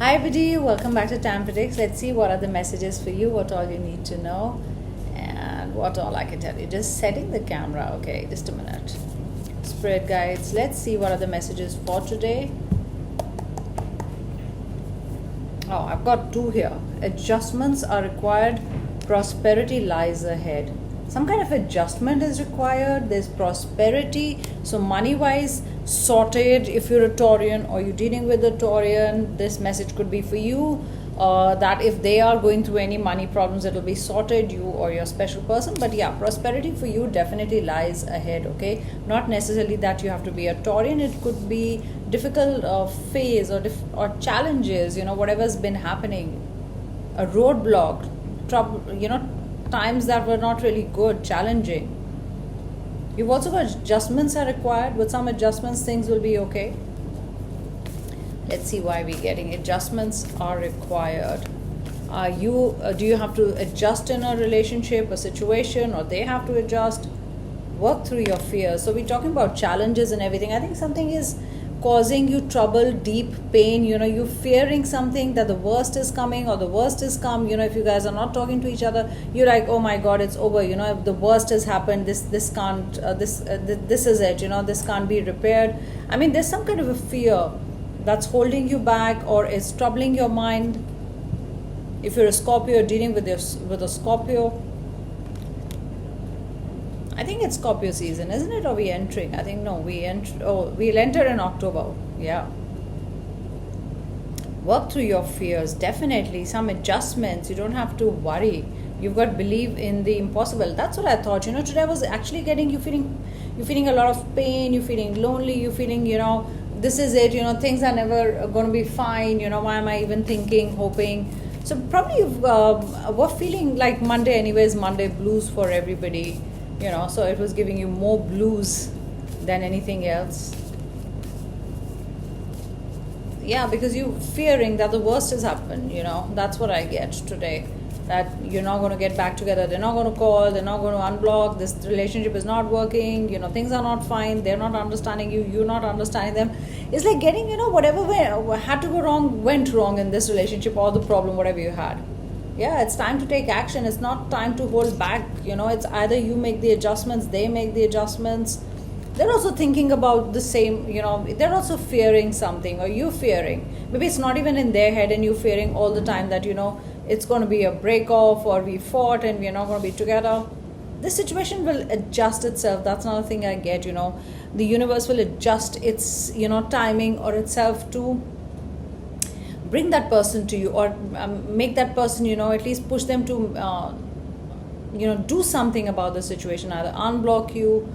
Hi everybody, welcome back to Time Predicts. Let's see what are the messages for you, what all you need to know, and what all I can tell you. Just setting the camera, okay, just a minute. Spirit guides, let's see what are the messages for today. Oh, I've got two here. Adjustments are required, prosperity lies ahead. Some kind of adjustment is required. There's prosperity. So money wise, sorted. If you're a Taurian or you're dealing with a Taurian, this message could be for you. That if they are going through any money problems, it'll be sorted, you or your special person. But yeah, prosperity for you definitely lies ahead, okay? Not necessarily that you have to be a Taurian. It could be difficult phase or challenges, whatever's been happening. A roadblock, trouble, times that were not really good, challenging. You've also got adjustments are required. With some adjustments, things will be okay. Let's see why we're getting adjustments are required. Do you have to adjust in a relationship, a situation, or they have to adjust? Work through your fears. So we're talking about challenges and everything. I think something is causing you trouble, deep pain, you're fearing something, that the worst is coming or the worst is come. If you guys are not talking to each other, you're like, oh my god, it's over, if the worst has happened, this can't this is it, this can't be repaired. I mean, there's some kind of a fear that's holding you back or is troubling your mind. If you're a Scorpio, dealing with a Scorpio, I think it's Scorpio season, isn't it? Or we entering? I think no, we'll enter in October. Yeah. Work through your fears. Definitely some adjustments. You don't have to worry. You've got believe in the impossible. That's what I thought. Today I was actually getting you're feeling a lot of pain. You're feeling lonely. You're feeling this is it. Things are never going to be fine. Why am I even thinking, hoping? So probably we're feeling like Monday anyways. Monday blues for everybody. So it was giving you more blues than anything else. Yeah, because you're fearing that the worst has happened, that's what I get today. That you're not going to get back together, they're not going to call, they're not going to unblock, this relationship is not working, things are not fine, they're not understanding you, you're not understanding them. It's like getting, whatever had to go wrong, went wrong in this relationship or the problem, whatever you had. Yeah, it's time to take action. It's not time to hold back. It's either you make the adjustments, they make the adjustments. They're also thinking about the same, they're also fearing something, or you fearing. Maybe it's not even in their head and you're fearing all the time that, it's going to be a break off or we fought and we're not going to be together. This situation will adjust itself. That's another thing I get, The universe will adjust its, timing or itself to bring that person to you, or make that person, at least push them to, do something about the situation. Either unblock you,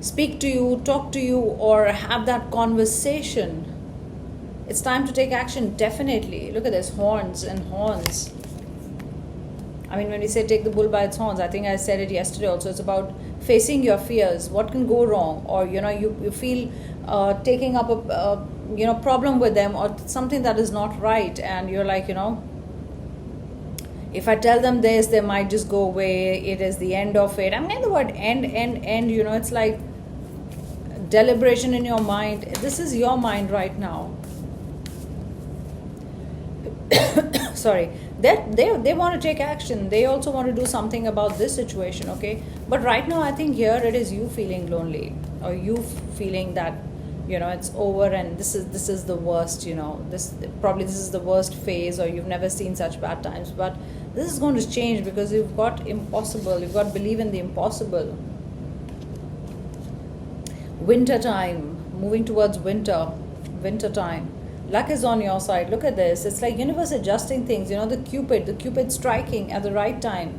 speak to you, talk to you, or have that conversation. It's time to take action, definitely. Look at this, horns and horns. I mean, when we say take the bull by its horns, I think I said it yesterday also. It's about facing your fears. What can go wrong? Or, you feel taking up a problem with them or something that is not right. And you're like, if I tell them this, they might just go away. It is the end of it. I'm getting the word end. It's like deliberation in your mind. This is your mind right now. Sorry. They want to take action. They also want to do something about this situation, okay? But right now, I think here it is you feeling lonely, or you feeling that, it's over and this is the worst, this is the worst phase, or you've never seen such bad times. But this is going to change because you've got impossible. You've got believe in the impossible. Winter time, moving towards winter time. Luck is on your side. Look at this. It's like universe adjusting things. The Cupid striking at the right time.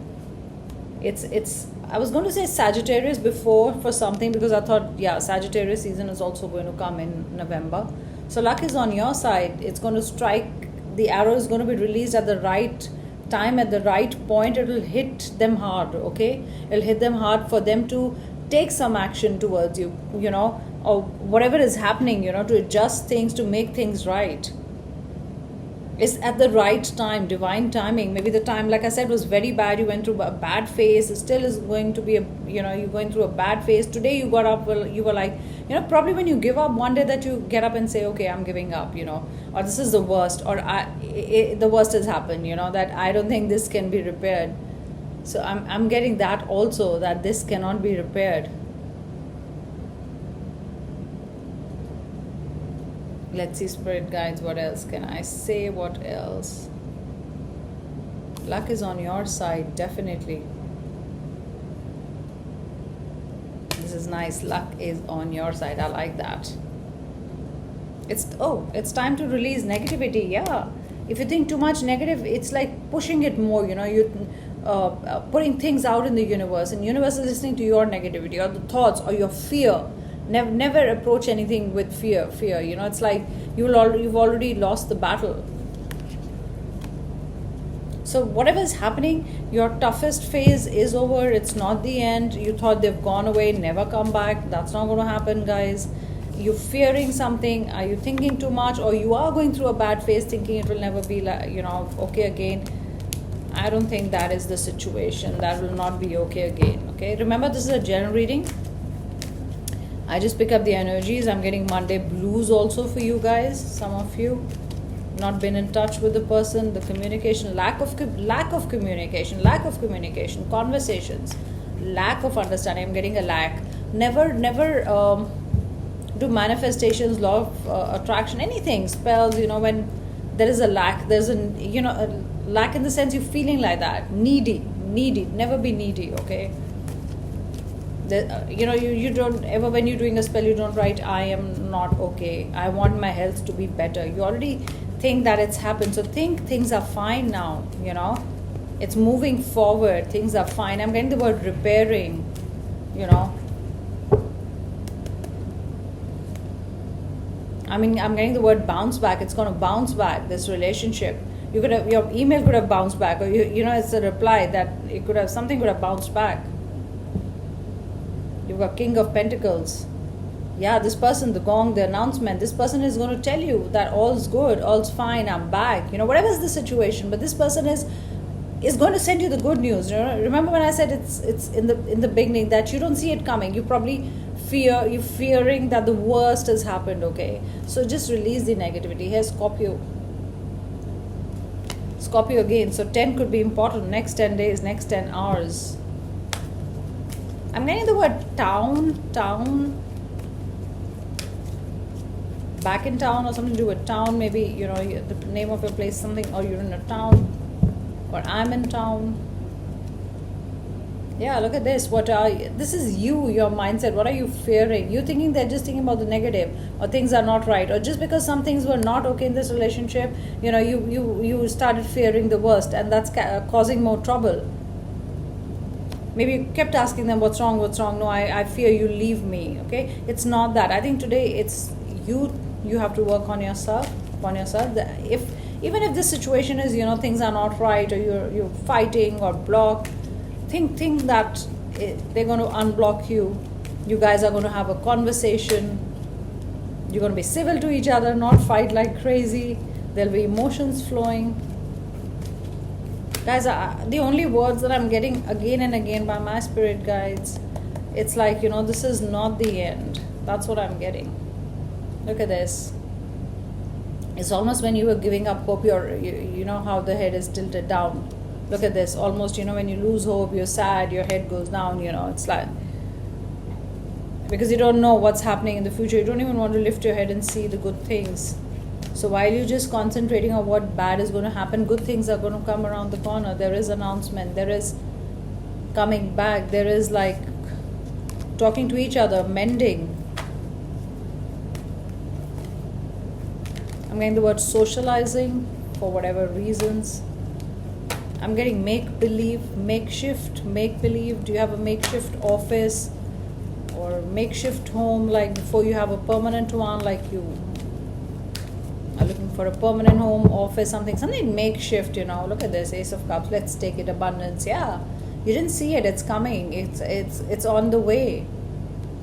It's I was going to say Sagittarius before for something, because I thought, yeah, Sagittarius season is also going to come in November. So luck is on your side. It's going to strike. The arrow is going to be released at the right time, at the right point. It will hit them hard, okay? It'll hit them hard for them to take some action towards you, or whatever is happening, to adjust things, to make things right. It's at the right time, divine timing. Maybe the time, like I said, was very bad. You went through a bad phase. It still is going to be you're going through a bad phase. Today you got up, well, you were like, probably when you give up one day, that you get up and say, okay, I'm giving up, or this is the worst, or the worst has happened, that I don't think this can be repaired. So I'm getting that also, that this cannot be repaired. Let's see, spirit guides, what else can I say? What else? Luck is on your side, definitely. This is nice. Luck is on your side. I like that. It's time to release negativity. Yeah. If you think too much negative, it's like pushing it more. You're putting things out in the universe, and universe is listening to your negativity or the thoughts or your fear. Never approach anything with fear. It's like you've already lost the battle. So whatever is happening, your toughest phase is over. It's not the end. You thought they've gone away, never come back. That's not going to happen, guys. You're fearing something. Are you thinking too much, or you are going through a bad phase, thinking it will never be okay again? I don't think that is the situation. That will not be okay again. Okay. Remember, this is a general reading. I just pick up the energies. I'm getting Monday blues also for you guys. Some of you not been in touch with the person, the communication, lack of communication, conversations, lack of understanding. I'm getting a lack. Never do manifestations, law of attraction, anything, spells. When there is a lack, there's a lack in the sense you're feeling like that, needy. Never be needy. Okay. You don't ever, when you're doing a spell, you don't write, I am not okay, I want my health to be better. You already think that it's happened, so think things are fine now. It's moving forward, things are fine. I'm getting the word repairing. I'm getting the word bounce back. It's going to bounce back, this relationship. Your email could have bounced back, or it's a reply that something could have bounced back. You've got King of Pentacles. Yeah, this person, the gong, the announcement, this person is going to tell you that all's good, all's fine, I'm back. Whatever is the situation, but this person is going to send you the good news. Remember when I said it's in the beginning that you don't see it coming. You probably you're fearing that the worst has happened. Okay, so just release the negativity. Here's Scorpio again. So 10 could be important. Next 10 days, next 10 hours. I'm getting the word town, back in town, or something to do with town. Maybe, the name of your place, something, or you're in a town, or I'm in town. Yeah, look at this. This is your mindset. What are you fearing? You're thinking they're just thinking about the negative, or things are not right, or just because some things were not okay in this relationship, you started fearing the worst, and that's causing more trouble. Maybe you kept asking them, what's wrong? No, I fear you leave me. Okay, it's not that. I think today it's you have to work on yourself. Even if this situation is, things are not right, or you're fighting or blocked, think that they're going to unblock you. You guys are going to have a conversation. You're going to be civil to each other, not fight like crazy. There'll be emotions flowing. Guys, the only words that I'm getting again and again by my spirit guides, it's like, this is not the end. That's what I'm getting. Look at this. It's almost when you were giving up hope, you know how the head is tilted down. Look at this. Almost, when you lose hope, you're sad, your head goes down, it's like, because you don't know what's happening in the future. You don't even want to lift your head and see the good things. So while you're just concentrating on what bad is going to happen, good things are going to come around the corner. There is announcement. There is coming back. There is like talking to each other, mending. I'm getting the word socializing for whatever reasons. I'm getting make-believe, makeshift, make-believe. Do you have a makeshift office or makeshift home, like before you have a permanent one, like you are looking for a permanent home, office, something makeshift, Look at this, Ace of Cups. Let's take it, abundance. Yeah, you didn't see it. It's coming. It's on the way.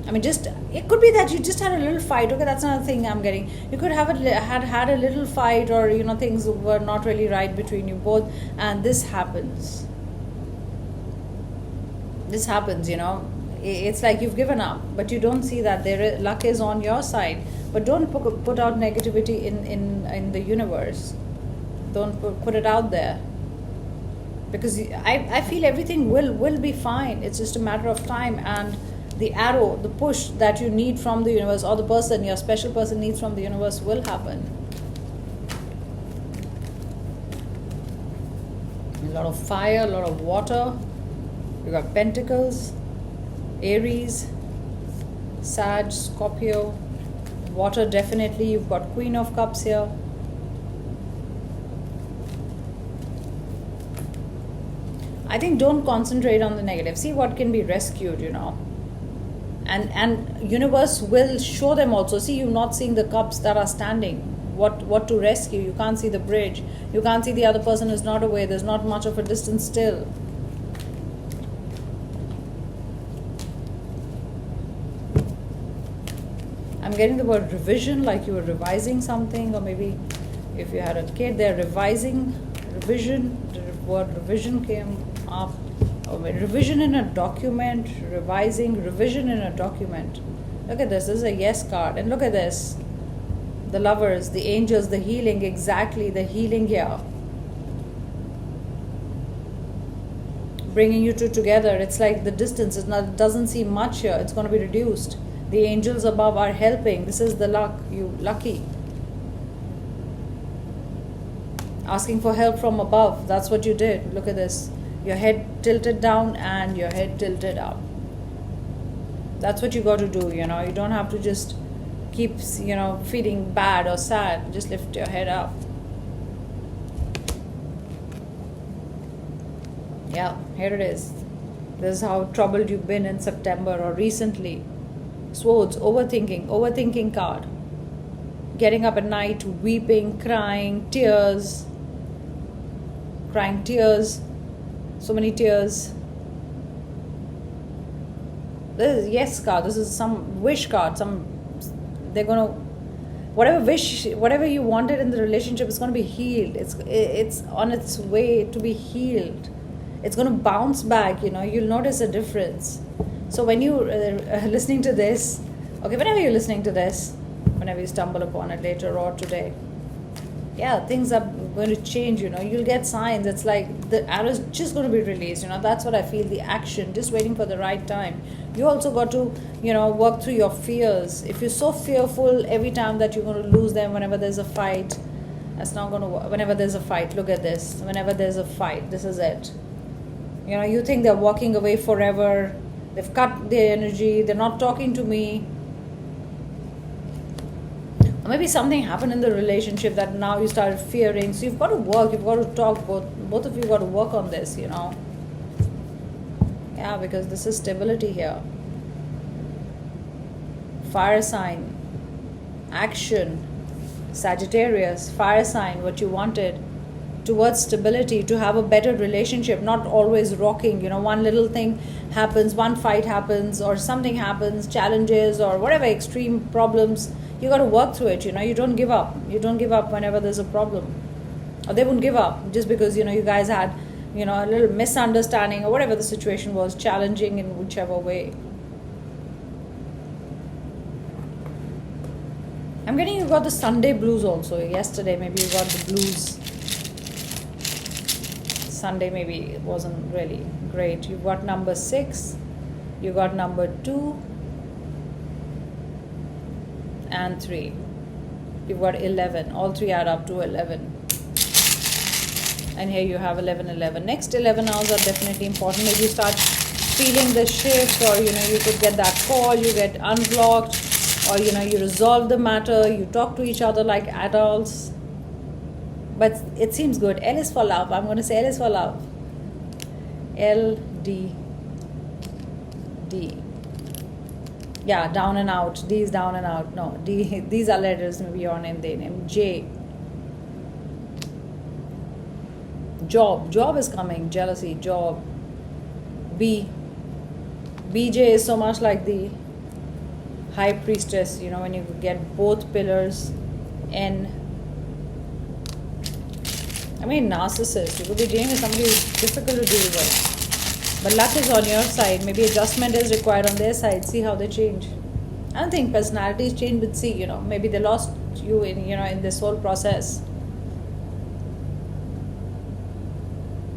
I mean, just it could be that you just had a little fight. Okay, that's another thing I'm getting. You could have had a little fight, or things were not really right between you both, and this happens. This happens, It's like you've given up, but you don't see that luck is on your side. But don't put out negativity in the universe. Don't put it out there, because I feel everything will be fine. It's just a matter of time, and the arrow, the push that you need from the universe, or the person, your special person needs from the universe, will happen. A lot of fire, a lot of water. You got Pentacles, Aries, Sag, Scorpio, water definitely. You've got Queen of Cups here. I think don't concentrate on the negative. See what can be rescued, And universe will show them also. See, you're not seeing the cups that are standing. What to rescue? You can't see the bridge. You can't see the other person is not away. There's not much of a distance still. I'm getting the word revision, like you were revising something, or maybe if you had a kid, they're revising, revision. The word revision came up. Revision in a document, revising, revision in a document. Look at this. This is a yes card. And look at this. The lovers, the angels, the healing. Exactly, the healing here. Bringing you two together. It's like the distance. It doesn't seem much here. It's going to be reduced. The angels above are helping. This is the luck. You lucky. Asking for help from above. That's what you did. Look at this. Your head tilted down and your head tilted up. That's what you got to do, You don't have to just keep, feeling bad or sad. Just lift your head up. Yeah, here it is. This is how troubled you've been in September or recently. Swords, overthinking card. Getting up at night, weeping, crying tears. So many tears. This is yes card. This is some wish card. They're gonna, whatever you wanted in the relationship is gonna be healed. It's on its way to be healed. It's gonna bounce back. You'll notice a difference. So when you listening to this, whenever you're listening to this, whenever you stumble upon it later or today, things are going to change, You'll get signs. It's like the arrow is just going to be released, That's what I feel, the action, just waiting for the right time. You also got to, work through your fears. If you're so fearful every time that you're going to lose them whenever there's a fight, that's not going to work. Whenever there's a fight, look at this. Whenever there's a fight, this is it. You think they're walking away forever. They've cut their energy. They're not talking to me. Or maybe something happened in the relationship that now you started fearing. So you've got to work, you've got to talk, both of you got to work on this, Yeah, because this is stability here. Fire sign, action, Sagittarius, fire sign, what you wanted. Towards stability, to have a better relationship, not always rocking. One little thing happens, one fight happens, or something happens, challenges, or whatever extreme problems. You got to work through it. You don't give up. You don't give up whenever there's a problem, or they won't give up just because you guys had a little misunderstanding or whatever the situation was, challenging in whichever way. I'm getting you got the Sunday blues also. Yesterday maybe you got the blues. Sunday maybe it wasn't really great. You've got number 6, you got number 2 and 3. You've got 11. All 3 add up to 11. And here you have 11. Next 11 hours are definitely important. Maybe you start feeling the shift, or you could get that call, you get unblocked, or you resolve the matter, you talk to each other like adults. But it seems good. L is for love. I'm going to say L is for love. L, D, D. Yeah, down and out. D is down and out. No, D. These are letters. Maybe your name, their name. J. Job. Job is coming. Jealousy. Job. B. BJ is so much like the High Priestess, you know, when you get both pillars in. I mean, narcissist. You could be dealing with somebody who's difficult to deal with. But luck is on your side. Maybe adjustment is required on their side. See how they change. I don't think personalities change, but see, you know, maybe they lost you in, you know, in this whole process.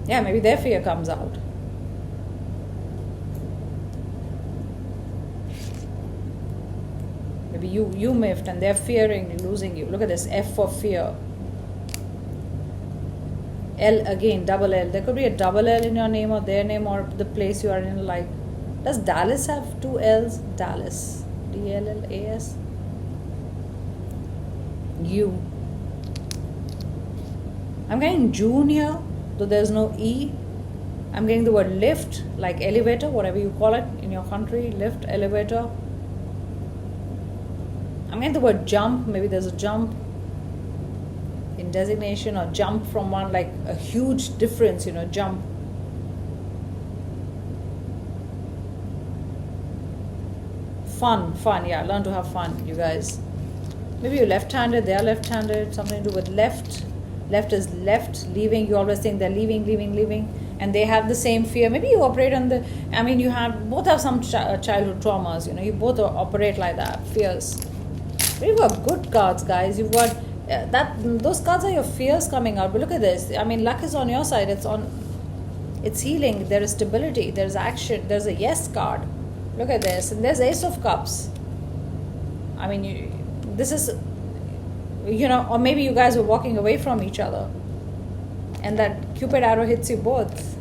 Yeah, maybe their fear comes out. Maybe you miffed and they're fearing losing you. Look at this, F for fear. L again, double L. There could be a double L in your name or their name or the place you are in. Like, does Dallas have two L's? Dallas. DLLAS. U. I'm getting June here, though there's no E. I'm getting the word lift, like elevator, whatever you call it in your country. Lift, elevator. I'm getting the word jump. Maybe there's a jump in designation, or jump from one, like a huge difference, you know, jump. Fun, yeah, learn to have fun, you guys. Maybe you're left-handed, they're left-handed, something to do with left. Left is left, leaving. You always think they're leaving, and they have the same fear. Maybe you operate on the, I mean, you have, both have some childhood traumas, you know, you both operate like that, fears. But you've got good cards, guys. You've got, those cards are your fears coming out. But look at this. I mean, luck is on your side. It's healing. There is stability. There's action. There's a yes card. Look at this. And there's Ace of Cups. I mean, this is, you know, or maybe you guys are walking away from each other. And that Cupid arrow hits you both.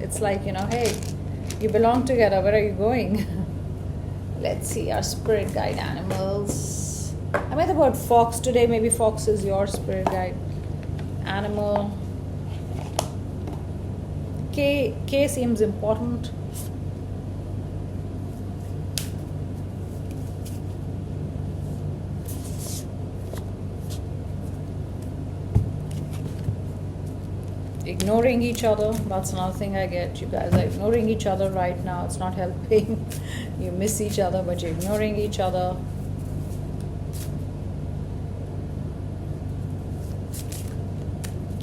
It's like, you know, hey, you belong together. Where are you going? Let's see our spirit guide animals. I made the word fox today. Maybe fox is your spirit guide animal. K seems important. Ignoring each other, that's another thing I get. You guys are ignoring each other right now. It's not helping. You miss each other, but you're ignoring each other.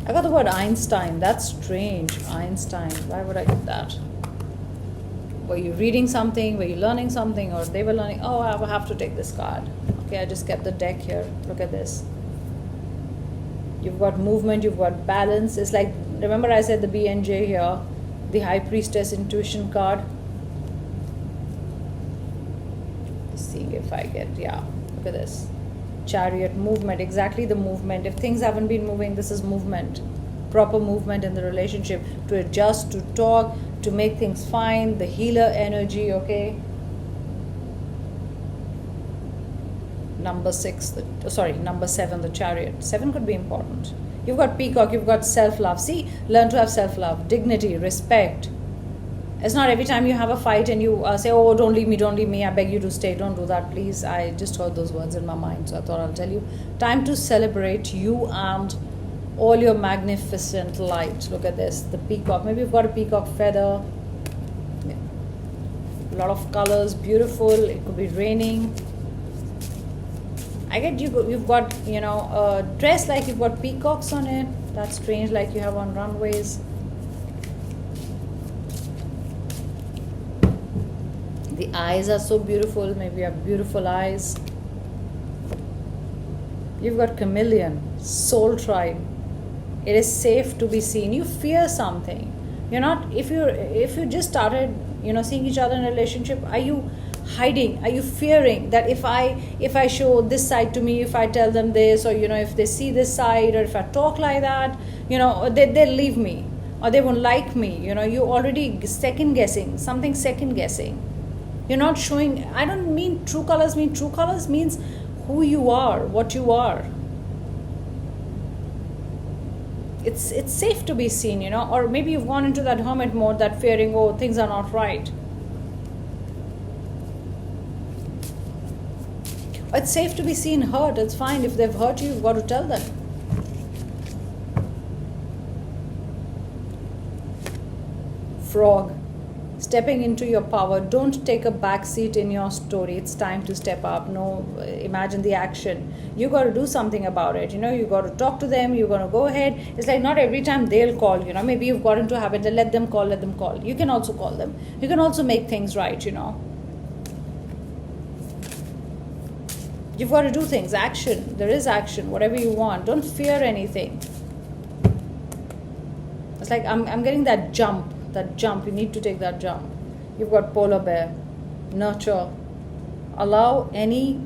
I got the word Einstein. That's strange. Einstein. Why would I get that? Were you reading something? Were you learning something? Or they were learning? Oh, I will have to take this card. Okay, I just kept the deck here. Look at this. You've got movement. You've got balance. It's like, remember I said the BNJ here, the High Priestess intuition card. Just seeing if I get, yeah, look at this. Chariot, movement, exactly the movement. If things haven't been moving, this is movement. Proper movement in the relationship, to adjust, to talk, to make things fine. The healer energy, okay? Number 7, the Chariot. 7 could be important. You've got Peacock, you've got self-love. See, learn to have self-love, dignity, respect. It's not every time you have a fight and you say, oh, don't leave me, I beg you to stay. Don't do that, please. I just heard those words in my mind, so I thought I'll tell you. Time to celebrate you and all your magnificent light. Look at this, the peacock. Maybe you've got a peacock feather. Yeah. A lot of colors, beautiful. It could be raining. I get you've got, you know, a dress like you've got peacocks on it. That's strange, like you have on runways. The eyes are so beautiful. Maybe you have beautiful eyes. You've got chameleon, soul tribe. It is safe to be seen. You fear something. You're not, if you just started, you know, seeing each other in a relationship, are you hiding? Are you fearing that if I show this side to me, if I tell them this, or, you know, if they see this side, or if I talk like that, you know, they'll leave me, or they won't like me. You know, you already second guessing. You're not showing. I don't mean true colors. True colors means who you are, what you are. It's safe to be seen, you know. Or maybe you've gone into that hermit mode, that fearing, oh, things are not right. It's safe to be seen hurt. It's fine. If they've hurt you, you've got to tell them. Frog. stepping into your power. Don't take a back seat in your story. It's time to step up. No, imagine the action. You got to do something about it. You got to talk to them. You're going to go ahead. It's like not every time they'll call. Maybe you've got into a habit. Let them call. You can also call them. You can also make things right. You've got to do things. Action. There is action. Whatever you want. Don't fear anything. It's like I'm getting that jump. You need to take that jump. You've got polar bear. Nurture. Allow any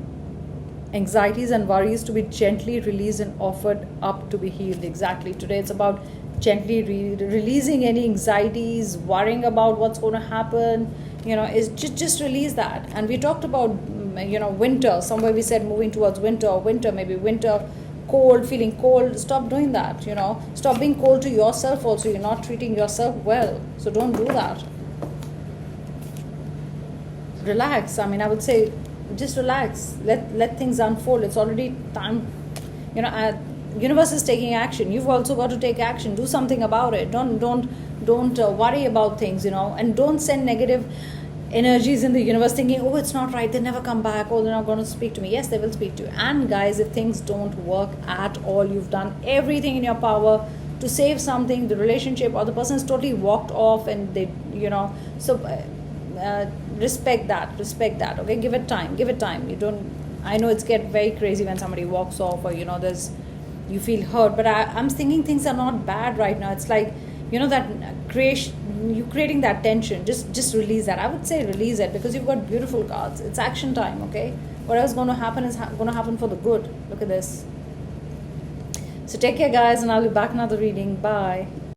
anxieties and worries to be gently released and offered up to be healed. Exactly. Today it's about gently releasing any anxieties, worrying about what's going to happen. Is just release that. And we talked about winter. Somewhere we said moving towards winter, maybe winter, cold, feeling cold. Stop doing that. Stop being cold to yourself also. You're not treating yourself well, so don't do that. Relax. I would say just relax. Let things unfold. It's already time. Universe is taking action. You've also got to take action. Do something about it. Don't worry about things. And don't send negative energies in the universe thinking, oh, it's not right, they never come back, oh, they're not going to speak to me. Yes, they will speak to you. And guys, if things don't work at all, you've done everything in your power to save something, the relationship or the person has totally walked off, and they so respect that. Okay, give it time. I know it's get very crazy when somebody walks off, or you feel hurt, but I'm thinking things are not bad right now. It's like that you creating that tension. Just release that. I would say release it, because you've got beautiful cards. It's action time. Okay, whatever's going to happen is going to happen for the good. Look at this. So take care, guys, and I'll be back another reading. Bye.